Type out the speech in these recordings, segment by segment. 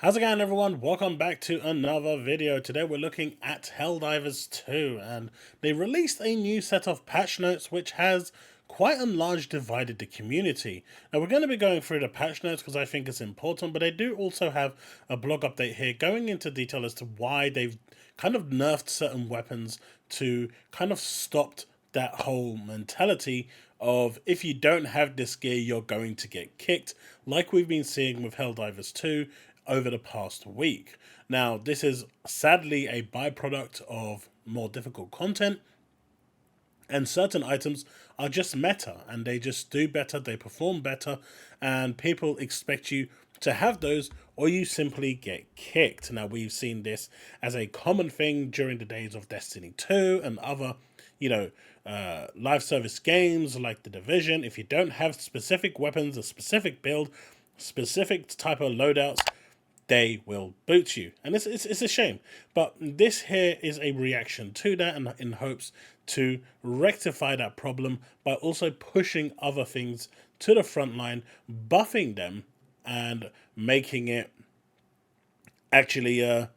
How's it going, everyone? Welcome back to another video. Today we're looking at Helldivers 2, and they released a new set of patch notes which has quite and large divided the community. Now we're going to be going through the patch notes because I think it's important, but I do also have a blog update here going into detail as to why they've kind of nerfed certain weapons to kind of stopped that whole mentality of if you don't have this gear, you're going to get kicked, like we've been seeing with Helldivers 2 over the past week. Now, this is sadly a byproduct of more difficult content, and certain items are just meta and they just do better, they perform better, and people expect you to have those or you simply get kicked. Now, we've seen this as a common thing during the days of Destiny 2 and other, live service games like The Division. If you don't have specific weapons, a specific build, specific type of loadouts, they will boot you. And it's a shame. But this here is a reaction to that, and in hopes to rectify that problem by also pushing other things to the front line, buffing them, and making it actually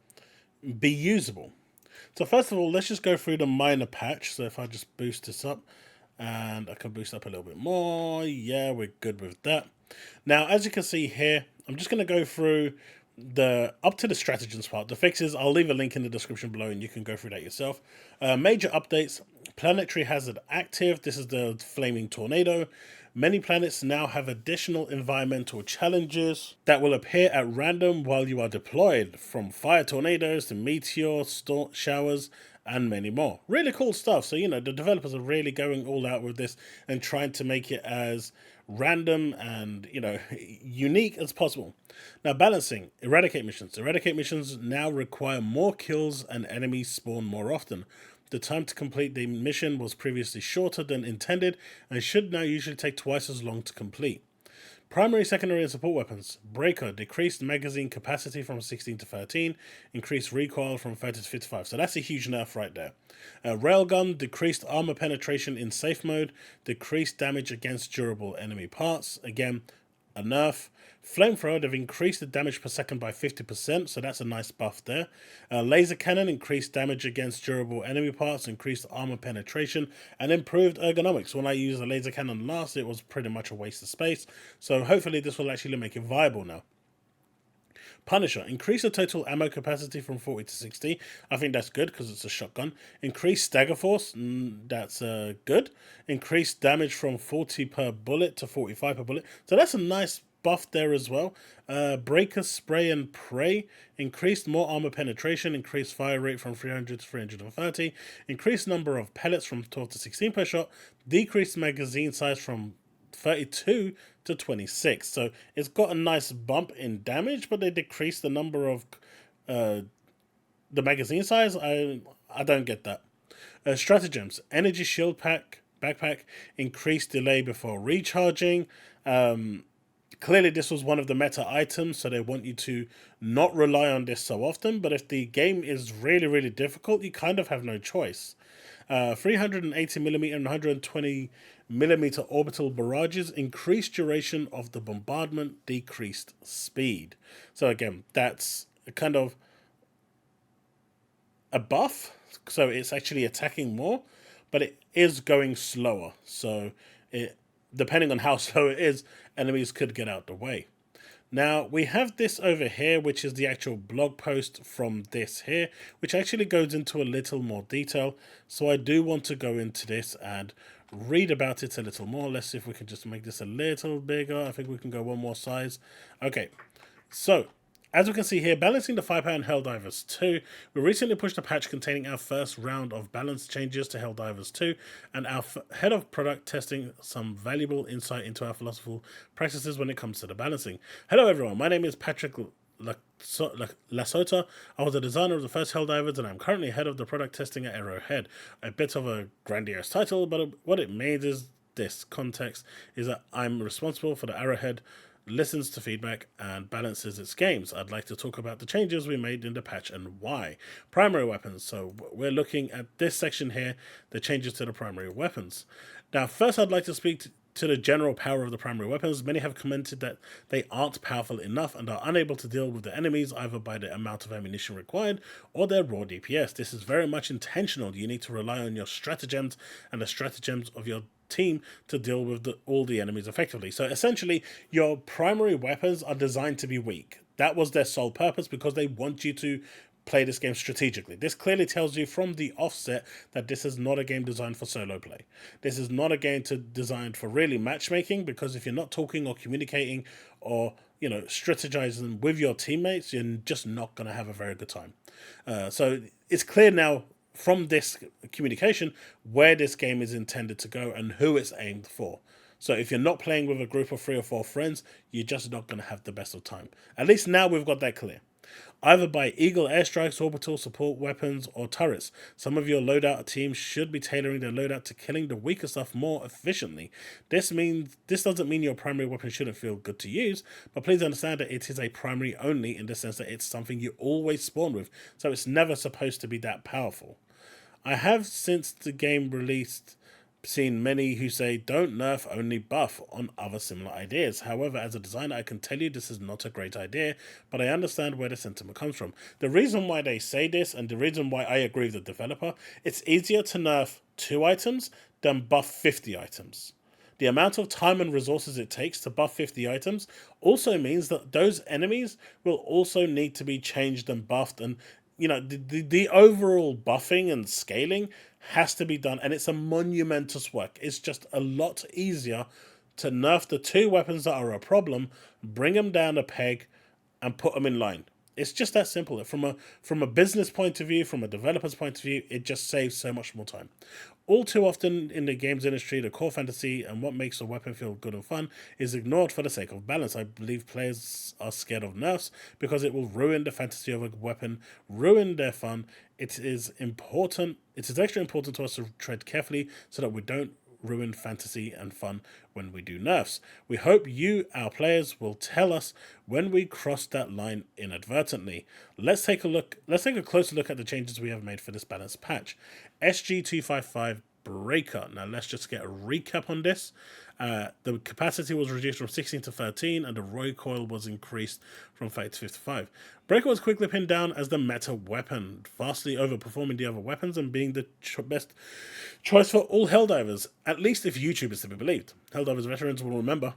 be usable. So first of all, let's just go through the minor patch. So if I just boost this up, and I can boost up a little bit more. Yeah, we're good with that. Now, as you can see here, I'm just going to go through up to the stratagems part. The fixes, I'll leave a link in the description below and you can go through that yourself. Major updates: planetary hazard active. This is the flaming tornado. Many planets now have additional environmental challenges that will appear at random while you are deployed, from fire tornadoes to meteor showers and many more. Really cool stuff. So, the developers are really going all out with this and trying to make it as random and, unique as possible. Now, balancing. Eradicate missions. Eradicate missions now require more kills and enemies spawn more often. The time to complete the mission was previously shorter than intended and should now usually take twice as long to complete. Primary, secondary, and support weapons. Breaker, decreased magazine capacity from 16 to 13, increased recoil from 30 to 55. So that's a huge nerf right there. Railgun, decreased armor penetration in safe mode, decreased damage against durable enemy parts. Again, a nerf. Flamethrower, they've increased the damage per second by 50%, so that's a nice buff there. Laser cannon, increased damage against durable enemy parts, increased armor penetration, and improved ergonomics. When I used the laser cannon last, it was pretty much a waste of space, so hopefully this will actually make it viable now. Punisher, increase the total ammo capacity from 40 to 60. I think that's good because it's a shotgun. Increase stagger force, that's good. Increase damage from 40 per bullet to 45 per bullet. So that's a nice buff there as well. Breaker, spray, and pray. Increased more armor penetration. Increased fire rate from 300 to 330. Increased number of pellets from 12 to 16 per shot. Decreased magazine size from 32 to 26. So it's got a nice bump in damage, but they decreased the number of the magazine size. I don't get that. Stratagems. Energy shield backpack. Increased delay before recharging. Clearly this was one of the meta items, so they want you to not rely on this so often, but if the game is really, really difficult, you kind of have no choice. 380mm and 120mm orbital barrages, increased duration of the bombardment, decreased speed. So again, that's kind of a buff, so it's actually attacking more, but it is going slower, so depending on how slow it is, enemies could get out the way. Now, we have this over here, which is the actual blog post from this here, which actually goes into a little more detail. So I do want to go into this and read about it a little more. Let's see if we can just make this a little bigger. I think we can go one more size. Okay, so as we can see here, balancing the firepower in Helldivers 2. We recently pushed a patch containing our first round of balance changes to Helldivers 2, and our head of product testing some valuable insight into our philosophical practices when it comes to the balancing. Hello everyone, my name is Patrick Lasota. I was the designer of the first Helldivers, and I'm currently head of the product testing at Arrowhead. A bit of a grandiose title, but what it means is this context is that I'm responsible for the Arrowhead listens to feedback and balances its games. I'd like to talk about the changes we made in the patch and why. Primary weapons. So we're looking at this section here, the changes to the primary weapons. Now, first I'd like to speak to the general power of the primary weapons, many have commented that they aren't powerful enough and are unable to deal with the enemies either by the amount of ammunition required or their raw DPS. This is very much intentional. You need to rely on your stratagems and the stratagems of your team to deal with all the enemies effectively. So essentially, your primary weapons are designed to be weak. That was their sole purpose, because they want you to play this game strategically. This clearly tells you from the offset that this is not a game designed for solo play. This is not a game designed for really matchmaking, because if you're not talking or communicating or strategizing with your teammates, you're just not going to have a very good time. So it's clear now from this communication where this game is intended to go and who it's aimed for. So if you're not playing with a group of 3 or 4 friends, you're just not going to have the best of time. At least now we've got that clear. Either by Eagle airstrikes, orbital support weapons, or turrets. Some of your loadout teams should be tailoring their loadout to killing the weaker stuff more efficiently. This doesn't mean your primary weapon shouldn't feel good to use, but please understand that it is a primary only, in the sense that it's something you always spawn with, so it's never supposed to be that powerful. I have, since the game released, seen many who say don't nerf, only buff on other similar ideas. However, as a designer, I can tell you this is not a great idea, but I understand where the sentiment comes from. The reason why they say this, and the reason why I agree with the developer, it's easier to nerf 2 items than buff 50 items. The amount of time and resources it takes to buff 50 items also means that those enemies will also need to be changed and buffed, and the overall buffing and scaling has to be done, and it's a monumentous work. It's just a lot easier to nerf the 2 weapons that are a problem, bring them down a peg, and put them in line. It's just that simple. From a business point of view, from a developer's point of view, it just saves so much more time. All too often in the games industry, the core fantasy and what makes a weapon feel good and fun is ignored for the sake of balance. I believe players are scared of nerfs because it will ruin the fantasy of a weapon, ruin their fun. It is extra important to us to tread carefully so that we don't ruin fantasy and fun when we do nerfs. We hope you, our players, will tell us when we cross that line inadvertently. Let's take a closer look at the changes we have made for this balanced patch. SG255 Breaker. Now let's just get a recap on this. The capacity was reduced from 16 to 13, and the recoil was increased from 30 to 55. Breaker was quickly pinned down as the meta weapon, vastly overperforming the other weapons and being the best choice for all Helldivers, at least if YouTube is to be believed. Helldivers veterans will remember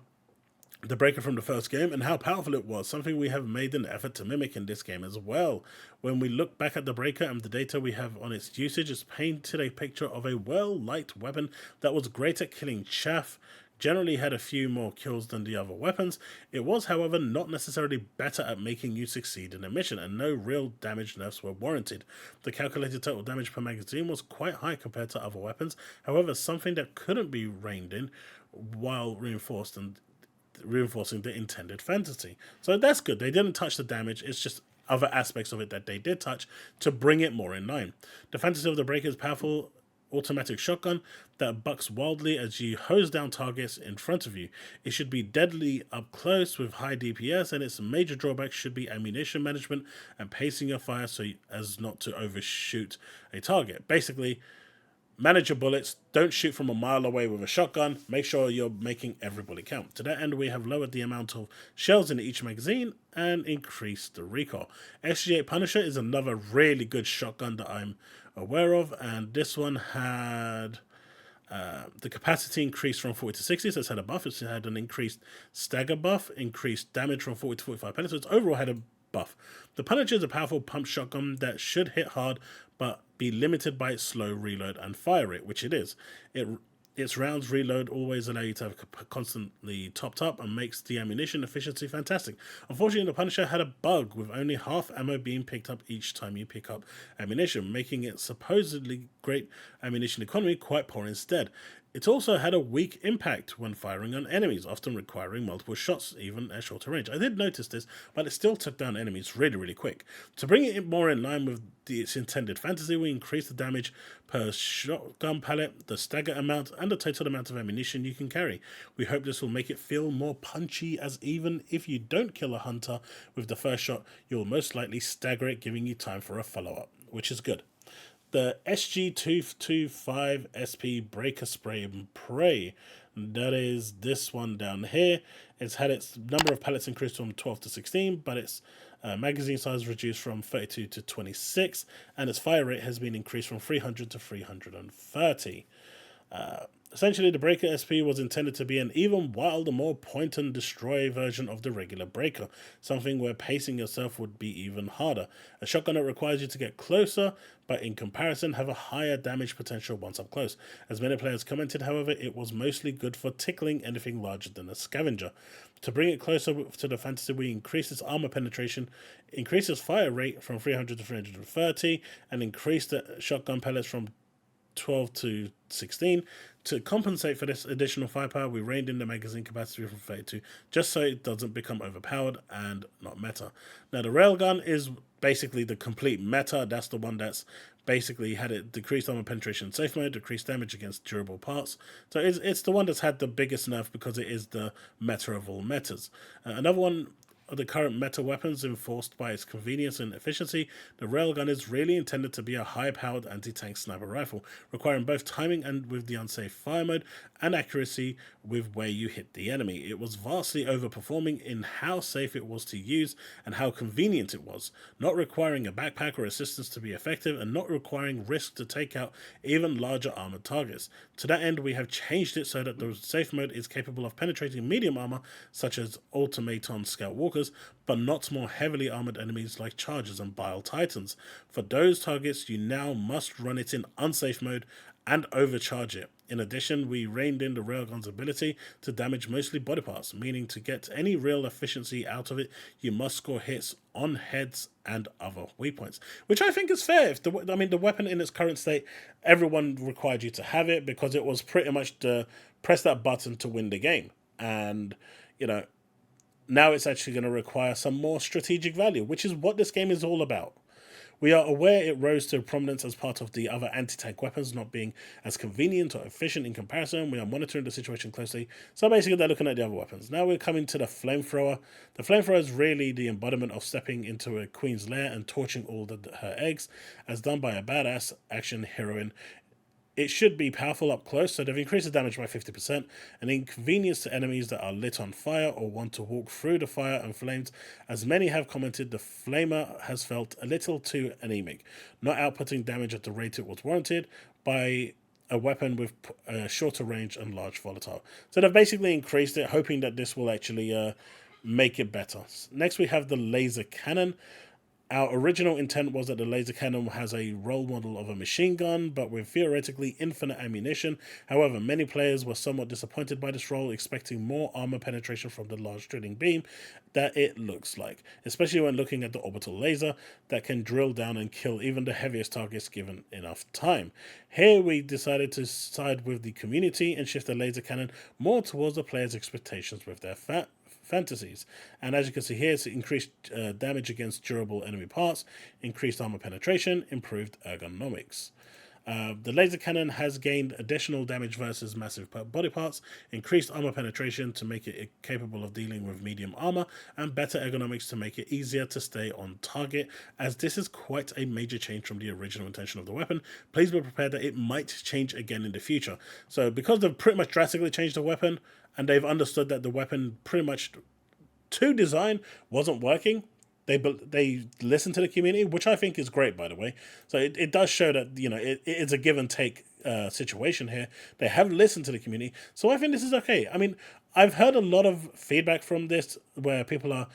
the Breaker from the first game and how powerful it was, something we have made an effort to mimic in this game as well. When we look back at the Breaker and the data we have on its usage, it's painted a picture of a well-liked weapon that was great at killing chaff, generally had a few more kills than the other weapons. It was, however, not necessarily better at making you succeed in a mission, and no real damage nerfs were warranted. The calculated total damage per magazine was quite high compared to other weapons, however, something that couldn't be reined in while reinforcing the intended fantasy. So that's good. They didn't touch the damage, it's just other aspects of it that they did touch to bring it more in line. The fantasy of the Breaker is powerful automatic shotgun that bucks wildly as you hose down targets in front of you. It should be deadly up close with high DPS, and its major drawback should be ammunition management and pacing your fire so as not to overshoot a target. Basically, manage your bullets, don't shoot from a mile away with a shotgun, make sure you're making every bullet count. To that end, we have lowered the amount of shells in each magazine and increased the recoil. SG8 Punisher is another really good shotgun that I'm aware of, and this one had the capacity increased from 40 to 60, so it's had a buff. It's had an increased stagger buff, increased damage from 40 to 45 pellets, so it's overall had a buff. The Punisher is a powerful pump shotgun that should hit hard, but be limited by its slow reload and fire rate, which it is. Its rounds reload always allow you to have constantly topped up and makes the ammunition efficiency fantastic. Unfortunately, the Punisher had a bug with only half ammo being picked up each time you pick up ammunition, making its supposedly great ammunition economy quite poor instead. It also had a weak impact when firing on enemies, often requiring multiple shots, even at shorter range. I did notice this, but it still took down enemies really, really quick. To bring it more in line with its intended fantasy, we increased the damage per shotgun pellet, the stagger amount, and the total amount of ammunition you can carry. We hope this will make it feel more punchy, as even if you don't kill a hunter with the first shot, you'll most likely stagger it, giving you time for a follow-up, which is good. The SG225 SP Breaker Spray and Pray. That is this one down here. It's had its number of pellets increased from 12 to 16, but its magazine size reduced from 32 to 26, and its fire rate has been increased from 300 to 330. Essentially, the Breaker SP was intended to be an even wilder, more point and destroy version of the regular Breaker, something where pacing yourself would be even harder. A shotgun that requires you to get closer, but in comparison have a higher damage potential once up close. As many players commented, however, it was mostly good for tickling anything larger than a scavenger. To bring it closer to the fantasy, we increased its armor penetration, increased its fire rate from 300 to 330, and increased the shotgun pellets from 12 to 16. To compensate for this additional firepower, we reined in the magazine capacity from 32, just so it doesn't become overpowered and not meta. Now, the railgun is basically the complete meta. That's the one that's basically had it decreased armor penetration in safe mode, decreased damage against durable parts. So it's the one that's had the biggest nerf because it is the meta of all metas. Another one of the current meta weapons enforced by its convenience and efficiency, the railgun is really intended to be a high-powered anti-tank sniper rifle, requiring both timing and with the unsafe fire mode, and accuracy with where you hit the enemy. It was vastly overperforming in how safe it was to use and how convenient it was, not requiring a backpack or assistance to be effective, and not requiring risk to take out even larger armored targets. To that end, we have changed it so that the safe mode is capable of penetrating medium armor, such as automaton scout walkers, but not more heavily armored enemies like chargers and bile titans. For those targets, you now must run it in unsafe mode and overcharge it. In addition, we reined in the railgun's ability to damage mostly body parts, meaning to get any real efficiency out of it, you must score hits on heads and other weak points, which I think is fair. If the weapon in its current state, everyone required you to have it because it was pretty much the press that button to win the game. And, now it's actually going to require some more strategic value, which is what this game is all about. We are aware it rose to prominence as part of the other anti-tank weapons not being as convenient or efficient in comparison. We are monitoring the situation closely. So basically they're looking at the other weapons. Now we're coming to the flamethrower. The flamethrower is really the embodiment of stepping into a queen's lair and torching all her eggs, as done by a badass action heroine. It should be powerful up close, so they've increased the damage by 50%, and inconvenience to enemies that are lit on fire or want to walk through the fire and flames. As many have commented, the flamer has felt a little too anemic, not outputting damage at the rate it was warranted by a weapon with a shorter range and large volatile. So they've basically increased it, hoping that this will actually make it better. Next we have the laser cannon. Our original intent was that the laser cannon has a role model of a machine gun, but with theoretically infinite ammunition. However, many players were somewhat disappointed by this role, expecting more armor penetration from the large drilling beam that it looks like, especially when looking at the orbital laser that can drill down and kill even the heaviest targets given enough time. Here we decided to side with the community and shift the laser cannon more towards the players' expectations with their fantasies. And as you can see here, it's increased damage against durable enemy parts, increased armor penetration, improved ergonomics. The laser cannon has gained additional damage versus massive body parts, increased armor penetration to make it capable of dealing with medium armor, and better ergonomics to make it easier to stay on target, as this is quite a major change from the original intention of the weapon. Please be prepared that it might change again in the future. So because they've pretty much drastically changed the weapon, and they've understood that the weapon pretty much to design wasn't working, they listen to the community, which I think is great, by the way. So it does show that it's a give and take situation here. They have listened to the community, so I think this is okay. I mean, I've heard a lot of feedback from this where people are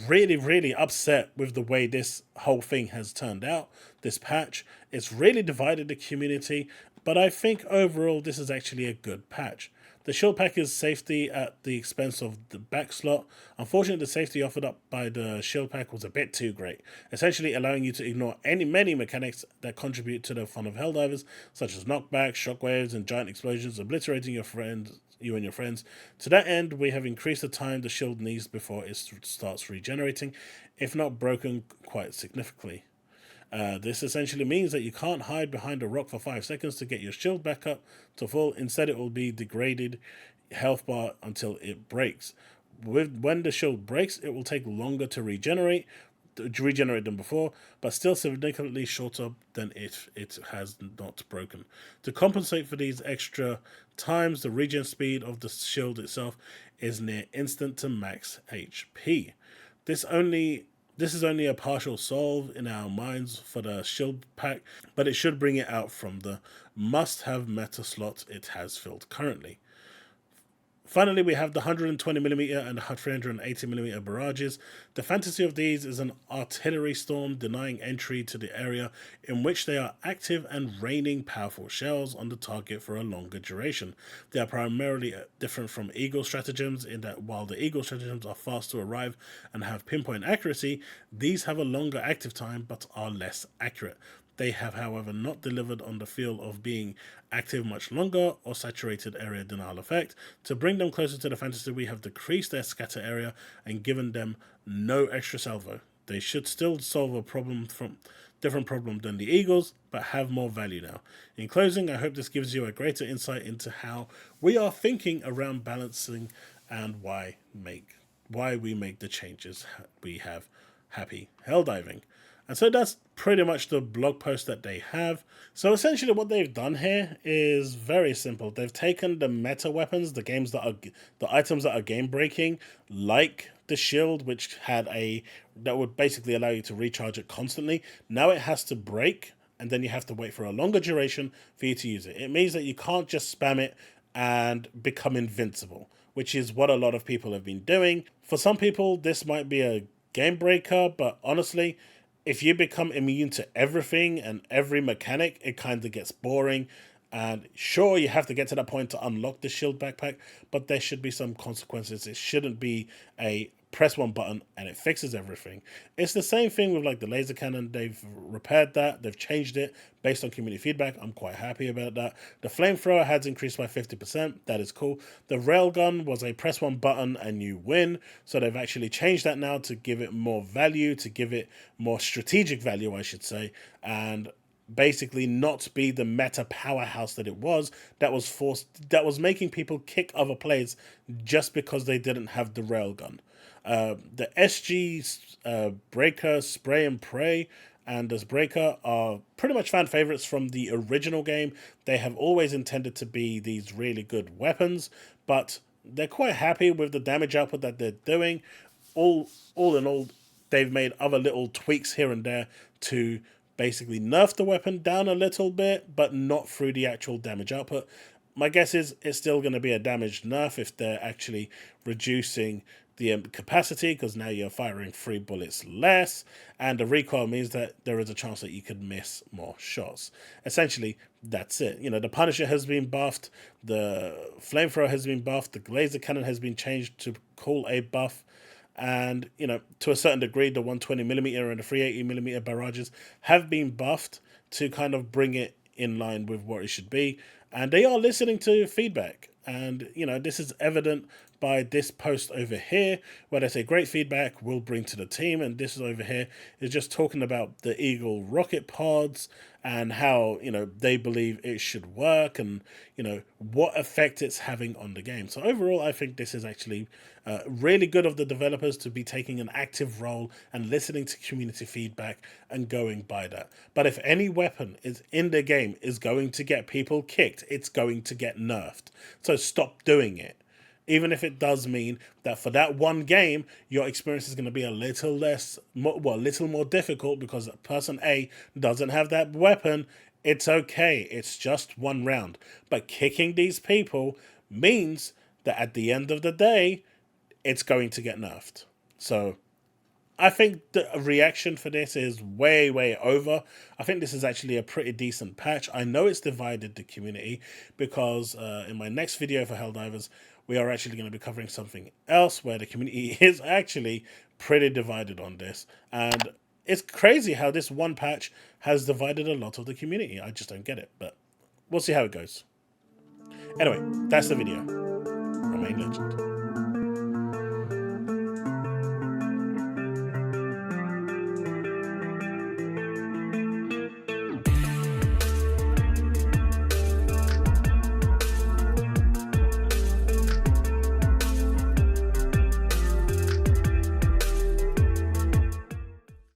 really, really upset with the way this whole thing has turned out. This patch, it's really divided the community, but I think overall this is actually a good patch. The shield pack is safety at the expense of the back slot. Unfortunately, the safety offered up by the shield pack was a bit too great, essentially allowing you to ignore many mechanics that contribute to the fun of Helldivers, such as knockbacks, shockwaves, and giant explosions, obliterating you and your friends. To that end, we have increased the time the shield needs before it starts regenerating, if not broken quite significantly. This essentially means that you can't hide behind a rock for 5 seconds to get your shield back up to full. Instead, it will be degraded health bar until it breaks. When the shield breaks, it will take longer to regenerate, regenerated them before, but still significantly shorter than if it has not broken. To compensate for these extra times, the regen speed of the shield itself is near instant to max HP. This is only a partial solve in our minds for the shield pack, but it should bring it out from the must-have meta slot it has filled currently. Finally, we have the 120mm and 380mm barrages. The fantasy of these is an artillery storm denying entry to the area in which they are active and raining powerful shells on the target for a longer duration. They are primarily different from Eagle stratagems in that while the Eagle stratagems are fast to arrive and have pinpoint accuracy, these have a longer active time but are less accurate. They have, however, not delivered on the feel of being active much longer or saturated area denial effect. To bring them closer to the fantasy, we have decreased their scatter area and given them no extra salvo. They should still solve a different problem than the Eagles, but have more value now. In closing, I hope this gives you a greater insight into how we are thinking around balancing and why we make the changes we have. Happy Helldiving. And so that's pretty much the blog post that they have. So essentially what they've done here is very simple. They've taken the meta weapons, the items that are game breaking, like the shield, which that would basically allow you to recharge it constantly. Now it has to break, and then you have to wait for a longer duration for you to use it. It means that you can't just spam it and become invincible, which is what a lot of people have been doing. For some people, this might be a game breaker, but honestly, if you become immune to everything and every mechanic, it kind of gets boring. And sure, you have to get to that point to unlock the shield backpack, but there should be some consequences. It shouldn't be a press one button and it fixes everything. It's the same thing with like the laser cannon. They've repaired that. They've changed it based on community feedback. I'm quite happy about that. The flamethrower has increased by 50%. That is cool. The railgun was a press one button and you win. So they've actually changed that now to give it more value, to give it more strategic value, I should say. And basically not be the meta powerhouse that it was, that was making people kick other players just because they didn't have the railgun. The SG Breaker, Spray and Pray, and this Breaker are pretty much fan favorites from the original game. They have always intended to be these really good weapons, but they're quite happy with the damage output that they're doing. All in all, they've made other little tweaks here and there to basically nerf the weapon down a little bit, but not through the actual damage output. My guess is it's still going to be a damage nerf if they're actually reducing the capacity, because now you're firing 3 bullets less, and the recoil means that there is a chance that you could miss more shots. Essentially, that's it. You know, the Punisher has been buffed, the Flamethrower has been buffed, the Laser Cannon has been changed to call a buff, and, you know, to a certain degree, the 120mm and the 380mm barrages have been buffed to kind of bring it in line with what it should be. And they are listening to feedback. And, you know, this is evident by this post over here, where they say great feedback will bring to the team. And this is over here is just talking about the Eagle rocket pods and how, you know, they believe it should work and, you know, what effect it's having on the game. So overall, I think this is actually really good of the developers to be taking an active role and listening to community feedback and going by that. But if any weapon is in the game is going to get people kicked, it's going to get nerfed. So stop doing it. Even if it does mean that for that one game, your experience is going to be a little more difficult because person A doesn't have that weapon. It's okay. It's just one round. But kicking these people means that at the end of the day, it's going to get nerfed. So I think the reaction for this is way, way over. I think this is actually a pretty decent patch. I know it's divided the community because in my next video for Helldivers, we are actually going to be covering something else where the community is actually pretty divided on this. And it's crazy how this one patch has divided a lot of the community. I just don't get it, but we'll see how it goes. Anyway, that's the video. Remain legend.